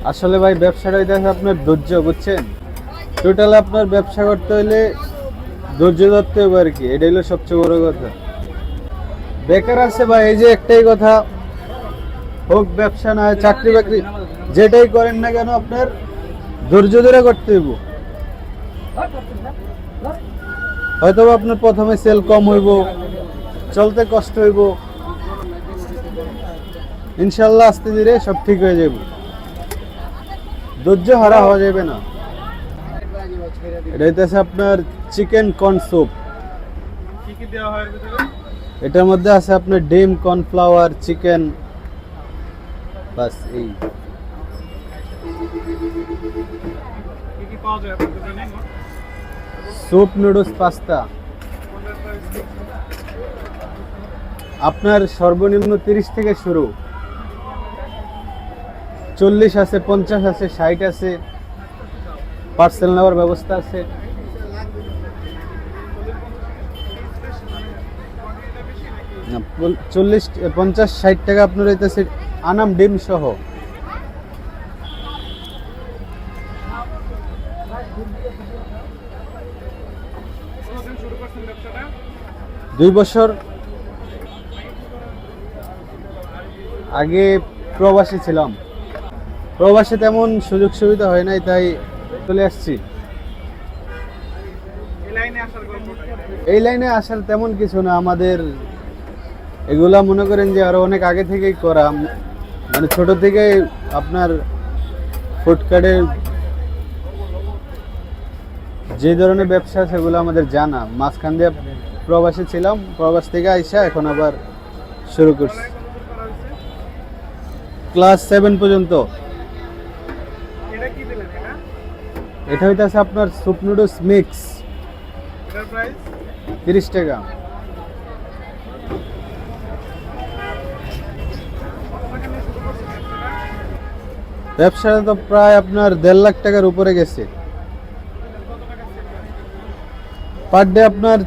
আসলে ভাই ব্যবসাটা দেখে আপনার ধৈর্য, বুঝছেন? টোটাল আপনার ব্যবসা করতে হলে ধৈর্য ধরতে হবে আর কি, এটাই হলো সবচেয়ে বড় কথা। বেকার আছে ভাই, এই যে একটাই কথা, হোক ব্যবসা না হয় চাকরি বাকরি, যেটাই করেন না কেন আপনার ধৈর্য ধরে করতে হইব। হয়তো আপনার প্রথমে সেল কম হইব, চলতে কষ্ট হইব, ইনশাল্লাহ আস্তে ধীরে সব ঠিক হয়ে যাবে, ধৈর্য হারা হওয়া যাবে না। এটা হইতেছে আপনার চিকেন কর্ন স্যুপ। কি কি দেওয়া হয় এর ভিতরে? এটার মধ্যে আছে আপনার ডিম, কর্নফ্লাওয়ার, চিকেন, বাস এই। কি কি পাওয়া যায় আপনার দোকানে? স্যুপ, নুডলস, পাস্তা কোনটার প্রাইস? আপনার সর্বনিম্ন 30 থেকে শুরু, 40 আছে, 50 আছে, 60 আছে, পার্সেল নেওয়ার ব্যবস্থা আছে। 40, 50, 60 টাকা আপনার হইতেছে আনাম ডিম সহ। কতদিন শুরু করছেন ব্যবসাটা? 2 বছর আগে প্রবাসী ছিলাম, প্রবাসে তেমন সুযোগ সুবিধা হয় নাই, তাই চলে আসছি। এই লাইনে আসার গল্পটা? এই লাইনে আসার তেমন কিছু না, আমাদের এগুলা মনে করেন যে আরো অনেক আগে থেকেই করা, মানে ছোট থেকে আপনার ফুডকার্টের যে ধরনের ব্যবসা সেগুলো আমাদের জানা। মাঝখান দিয়ে প্রবাসে ছিলাম, প্রবাস থেকে আইসা এখন আবার শুরু করছি। কতদূর করা হয়েছে? ক্লাস 7 পর্যন্ত। এটা কি দিলেন এটা? এটা হইতেছে আপনার স্যুপ নুডলস মিক্স, এটার প্রাইস? 30 টাকা। কত টাকা নিয়ে শুরু করছেন ব্যবসাটা? ব্যবসাটা তো প্রায় আপনার 1.5 লাখ টাকার উপরে গেছে। কত টাকা সেল হয়? পার ডে আপনার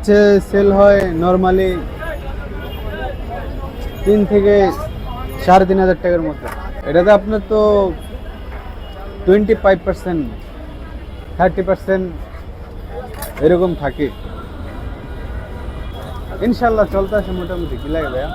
সেল হয় নর্মালি 3 থেকে 3,500 টাকার মতো। এটাতে আপনার তো 25%, 30% এরকম থাকে। ইনশাল্লাহ চলতে আছে মোটামুটি। কি লাগে ভাইয়া?